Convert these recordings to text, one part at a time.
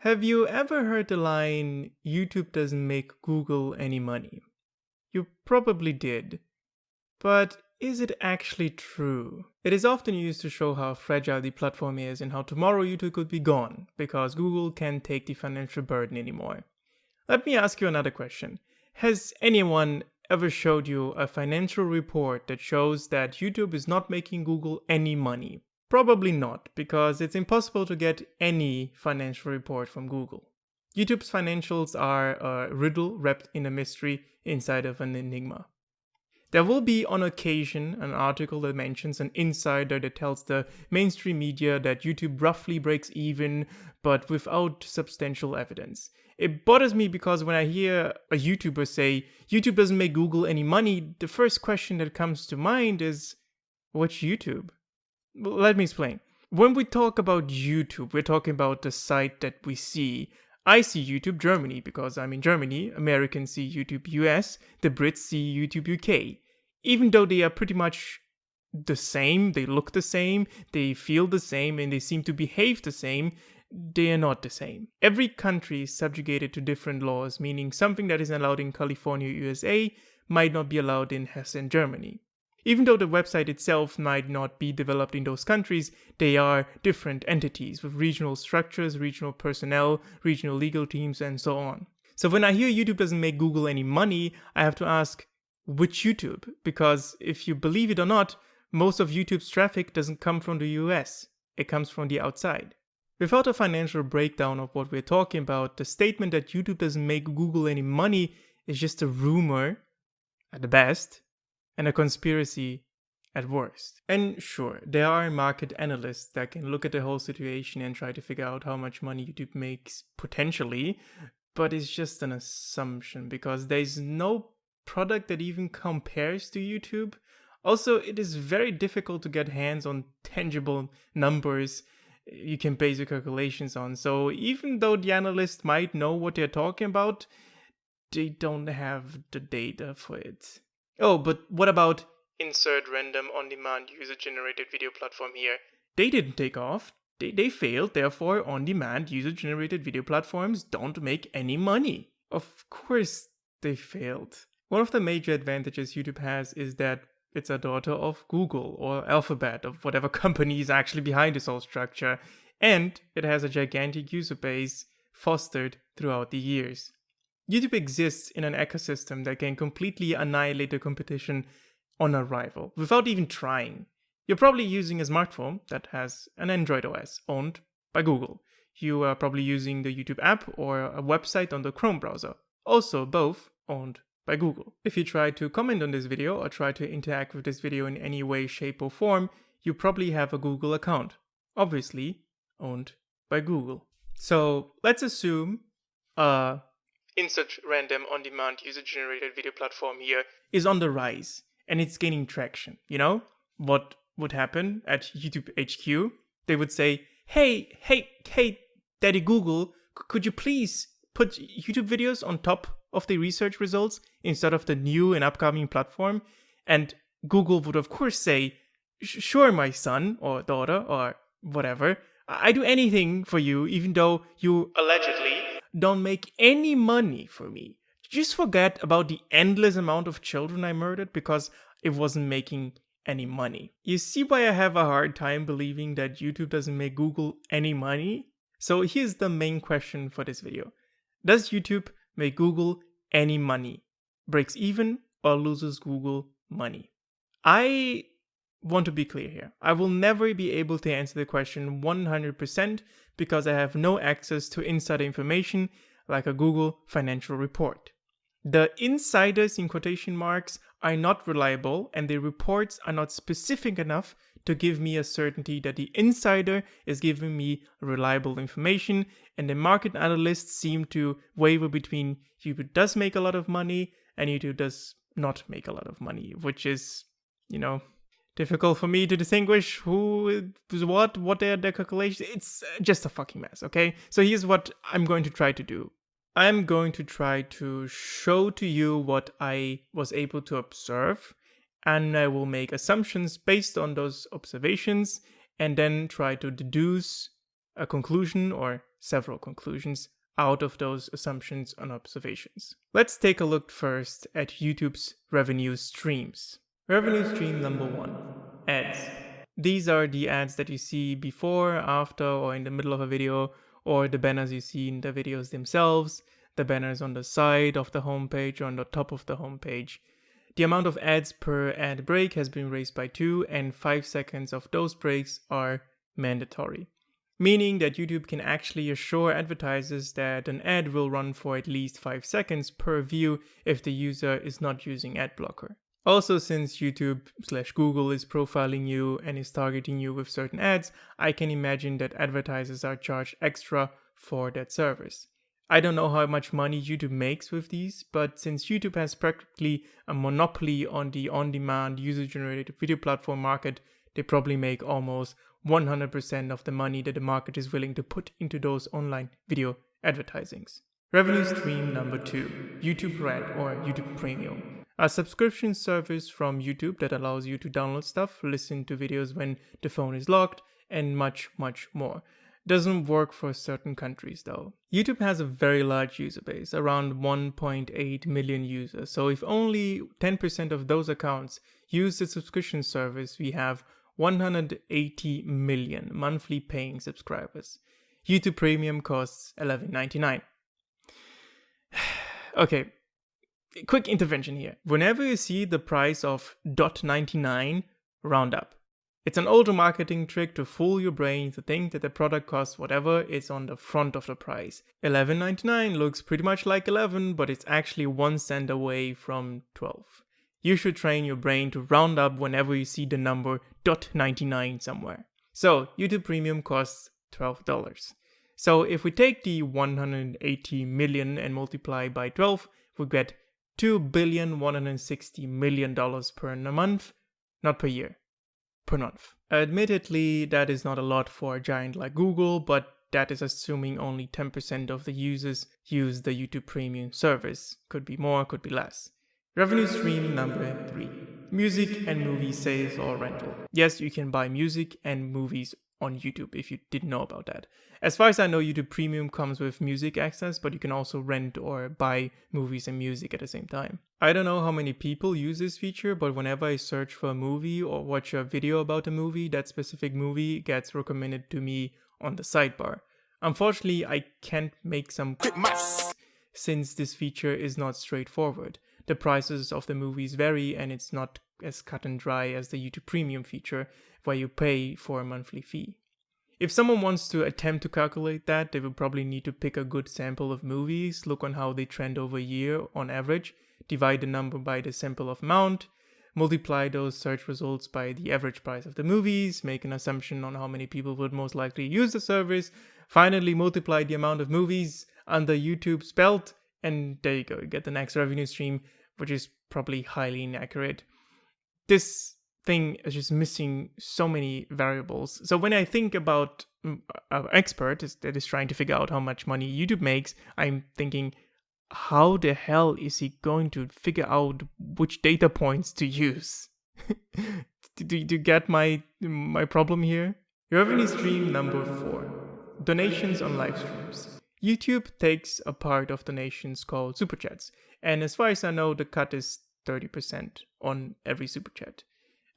Have you ever heard the line, YouTube doesn't make Google any money? You probably did. But is it actually true? It is often used to show how fragile the platform is and how tomorrow YouTube could be gone because Google can't take the financial burden anymore. Let me ask you another question. Has anyone ever showed you a financial report that shows that YouTube is not making Google any money? Probably not, because it's impossible to get any financial report from Google. YouTube's financials are a riddle wrapped in a mystery inside of an enigma. There will be on occasion an article that mentions an insider that tells the mainstream media that YouTube roughly breaks even, but without substantial evidence. It bothers me because when I hear a YouTuber say, YouTube doesn't make Google any money, the first question that comes to mind is, which YouTube? Well, let me explain. When we talk about YouTube, we're talking about the site that we see. I see YouTube Germany because I'm in Germany, Americans see YouTube US, the Brits see YouTube UK. Even though they are pretty much the same, they look the same, they feel the same, and they seem to behave the same, they are not the same. Every country is subjugated to different laws, meaning something that is allowed in California, USA, might not be allowed in Hessen, Germany. Even though the website itself might not be developed in those countries, they are different entities with regional structures, regional personnel, regional legal teams, and so on. So when I hear YouTube doesn't make Google any money, I have to ask, which YouTube? Because if you believe it or not, most of YouTube's traffic doesn't come from the US. It comes from the outside. Without a financial breakdown of what we're talking about, the statement that YouTube doesn't make Google any money is just a rumor, at the best, and a conspiracy at worst. And sure, there are market analysts that can look at the whole situation and try to figure out how much money YouTube makes potentially, but it's just an assumption because there's no product that even compares to YouTube. Also, it is very difficult to get hands on tangible numbers you can base your calculations on. So even though the analyst might know what they're talking about, they don't have the data for it. Oh, but what about insert random on-demand user-generated video platform here? They didn't take off. They failed, therefore on-demand user-generated video platforms don't make any money. Of course they failed. One of the major advantages YouTube has is that it's a daughter of Google or Alphabet, of whatever company is actually behind this whole structure, and it has a gigantic user base fostered throughout the years. YouTube exists in an ecosystem that can completely annihilate the competition on arrival without even trying. You're probably using a smartphone that has an Android OS owned by Google. You are probably using the YouTube app or a website on the Chrome browser, also both owned by Google. If you try to comment on this video or try to interact with this video in any way, shape or form, you probably have a Google account, obviously owned by Google. So let's assume insert random on-demand user-generated video platform here is on the rise and it's gaining traction. You know what would happen at YouTube HQ? They would say, hey, Daddy Google, could you please put YouTube videos on top of the research results instead of the new and upcoming platform? And Google would of course say, sure, my son or daughter or whatever, I do anything for you even though you allegedly don't make any money for me. Just forget about the endless amount of children I murdered because it wasn't making any money. You see why I have a hard time believing that YouTube doesn't make Google any money? So here's the main question for this video. Does YouTube make Google any money? Breaks even or loses Google money? I want to be clear here. I will never be able to answer the question 100% because I have no access to insider information like a Google financial report. The insiders in quotation marks are not reliable and the reports are not specific enough to give me a certainty that the insider is giving me reliable information, and the market analysts seem to waver between YouTube does make a lot of money and YouTube does not make a lot of money, which is, difficult for me to distinguish who is what are their calculations. It's just a fucking mess, okay? So here's what I'm going to try to do. I'm going to try to show to you what I was able to observe, and I will make assumptions based on those observations, and then try to deduce a conclusion or several conclusions out of those assumptions and observations. Let's take a look first at YouTube's revenue streams. Revenue stream number 1, ads. These are the ads that you see before, after, or in the middle of a video, or the banners you see in the videos themselves, the banners on the side of the homepage or on the top of the homepage. The amount of ads per ad break has been raised by 2, and 5 seconds of those breaks are mandatory. Meaning that YouTube can actually assure advertisers that an ad will run for at least 5 seconds per view if the user is not using ad blocker. Also, since YouTube/Google is profiling you and is targeting you with certain ads, I can imagine that advertisers are charged extra for that service. I don't know how much money YouTube makes with these, but since YouTube has practically a monopoly on the on-demand user-generated video platform market, they probably make almost 100% of the money that the market is willing to put into those online video advertisings. Revenue stream number 2, YouTube Red or YouTube Premium. A subscription service from YouTube that allows you to download stuff, listen to videos when the phone is locked, and much, much more. Doesn't work for certain countries though. YouTube has a very large user base, around 1.8 million users. So if only 10% of those accounts use the subscription service, we have 180 million monthly paying subscribers. YouTube Premium costs $11.99. Okay, quick intervention here. Whenever you see the price of $.99, round up. It's an older marketing trick to fool your brain to think that the product costs whatever is on the front of the price. $11.99 looks pretty much like 11, but it's actually 1 cent away from 12. You should train your brain to round up whenever you see the number $.99 somewhere. So YouTube Premium costs $12. So if we take the 180 million and multiply by 12, we get $2.160 billion per month, not per year, per month. Admittedly, that is not a lot for a giant like Google, but that is assuming only 10% of the users use the YouTube Premium service. Could be more, could be less. Revenue stream number 3, music and movie sales or rental. Yes, you can buy music and movies on YouTube if you didn't know about that. As far as I know, YouTube Premium comes with music access, but you can also rent or buy movies and music at the same time. I don't know how many people use this feature, but whenever I search for a movie or watch a video about a movie, that specific movie gets recommended to me on the sidebar. Unfortunately, I can't make some since this feature is not straightforward. The prices of the movies vary and it's not as cut and dry as the YouTube Premium feature where you pay for a monthly fee. If someone wants to attempt to calculate that, they will probably need to pick a good sample of movies, look on how they trend over a year on average, divide the number by the sample of amount, multiply those search results by the average price of the movies, make an assumption on how many people would most likely use the service, finally multiply the amount of movies under YouTube's belt, and there you go, you get the next revenue stream, which is probably highly inaccurate. This thing is just missing so many variables. So when I think about an expert that is trying to figure out how much money YouTube makes, I'm thinking, how the hell is he going to figure out which data points to use? Do you get my problem here? Revenue stream number 4, donations on live streams. YouTube takes a part of donations called super chats, and as far as I know, the cut is 30% on every super chat.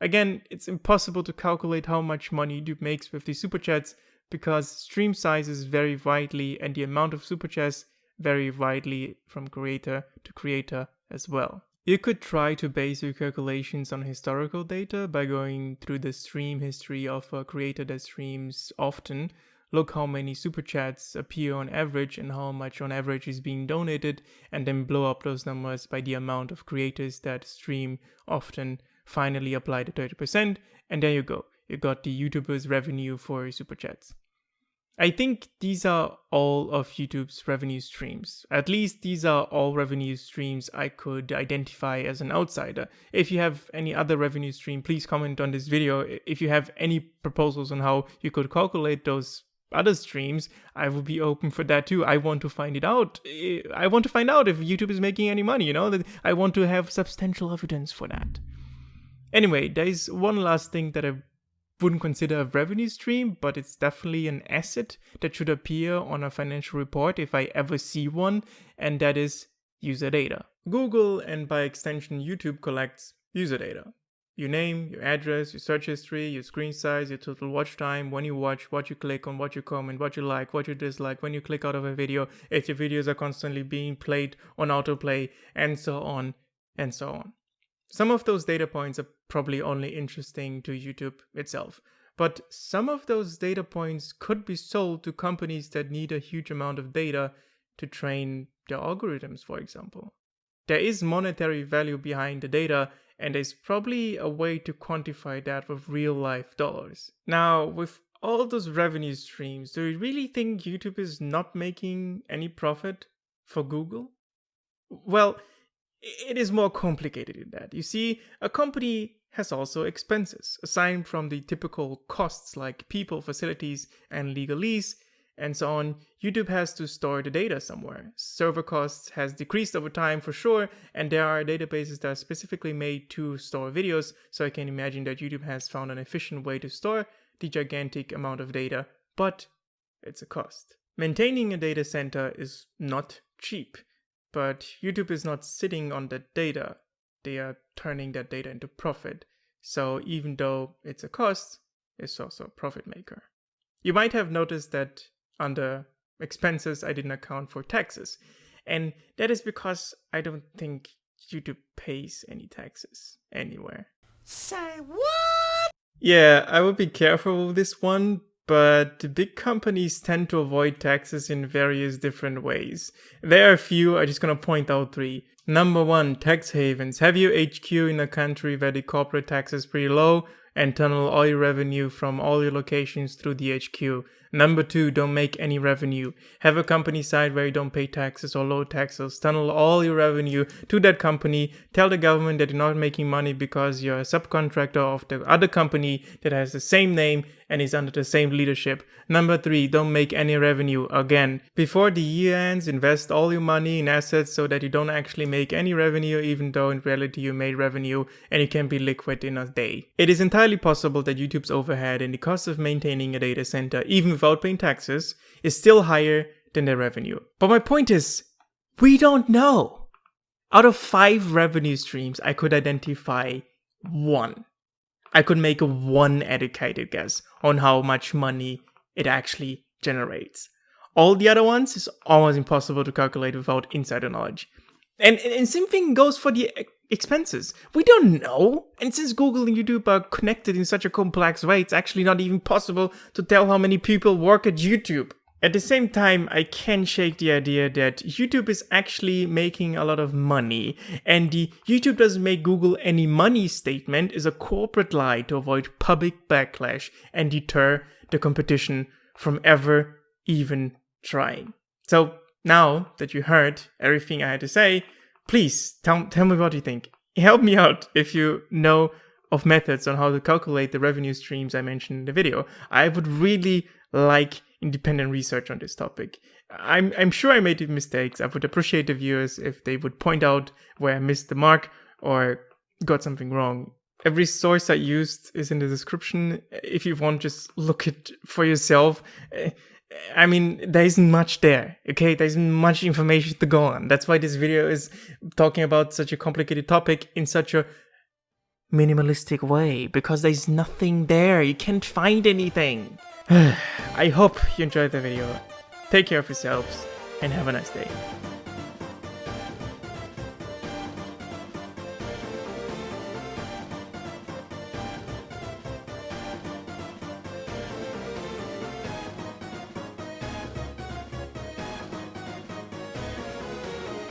Again, it's impossible to calculate how much money YouTube makes with these super chats because stream sizes vary widely and the amount of super chats vary widely from creator to creator as well. You could try to base your calculations on historical data by going through the stream history of a creator that streams often, look how many super chats appear on average and how much on average is being donated, and then blow up those numbers by the amount of creators that stream often, finally apply the 30%, and there you go. You got the YouTuber's revenue for super chats. I think these are all of YouTube's revenue streams. At least these are all revenue streams I could identify as an outsider. If you have any other revenue stream, please comment on this video. If you have any proposals on how you could calculate those other streams, I will be open for that too. I want to find it out. I want to find out if YouTube is making any money, I want to have substantial evidence for that. Anyway, there is one last thing that I wouldn't consider a revenue stream, but it's definitely an asset that should appear on a financial report if I ever see one, and that is user data. Google, and by extension YouTube, collects user data. Your name, your address, your search history, your screen size, your total watch time, when you watch, what you click on, what you comment, what you like, what you dislike, when you click out of a video, if your videos are constantly being played on autoplay, and so on and so on. Some of those data points are probably only interesting to YouTube itself, but some of those data points could be sold to companies that need a huge amount of data to train their algorithms, for example. There is monetary value behind the data, and there's probably a way to quantify that with real life dollars. Now, with all those revenue streams, do you really think YouTube is not making any profit for Google? Well, it is more complicated than that. You see, a company has also expenses. Aside from the typical costs like people, facilities, and legalese, and so on, YouTube has to store the data somewhere. Server costs has decreased over time for sure, and there are databases that are specifically made to store videos, so I can imagine that YouTube has found an efficient way to store the gigantic amount of data, but it's a cost. Maintaining a data center is not cheap. But YouTube is not sitting on that data. They are turning that data into profit. So even though it's a cost, it's also a profit maker. You might have noticed that under expenses, I didn't account for taxes. And that is because I don't think YouTube pays any taxes anywhere. Say what? Yeah, I would be careful with this one. But the big companies tend to avoid taxes in various different ways. There are a few, I'm just gonna point out 3. Number 1, tax havens. Have your HQ in a country where the corporate tax is pretty low and tunnel all your revenue from all your locations through the HQ. Number 2, don't make any revenue. Have a company side where you don't pay taxes or low taxes. Tunnel all your revenue to that company. Tell the government that you're not making money because you're a subcontractor of the other company that has the same name and is under the same leadership. Number 3, don't make any revenue. Again, before the year ends, invest all your money in assets so that you don't actually make any revenue, even though in reality you made revenue and you can be liquid in a day. It is entirely possible that YouTube's overhead and the cost of maintaining a data center, even without paying taxes, is still higher than their revenue. But my point is, we don't know. Out of 5 revenue streams, I could identify 1. I could make a 1 educated guess on how much money it actually generates. All the other ones is almost impossible to calculate without insider knowledge. And same thing goes for the expenses. We don't know. And since Google and YouTube are connected in such a complex way, it's actually not even possible to tell how many people work at YouTube. At the same time, I can't shake the idea that YouTube is actually making a lot of money, and the YouTube doesn't make Google any money statement is a corporate lie to avoid public backlash and deter the competition from ever even trying. So now that you heard everything I had to say, please tell me what you think. Help me out if you know of methods on how to calculate the revenue streams I mentioned in the video. I would really like independent research on this topic. I'm sure I made mistakes. I would appreciate the viewers if they would point out where I missed the mark or got something wrong. Every source I used is in the description. If you want, just look it for yourself. I mean, there isn't much there, okay? There isn't much information to go on. That's why this video is talking about such a complicated topic in such a minimalistic way, because there's nothing there. You can't find anything. I hope you enjoyed the video. Take care of yourselves and have a nice day.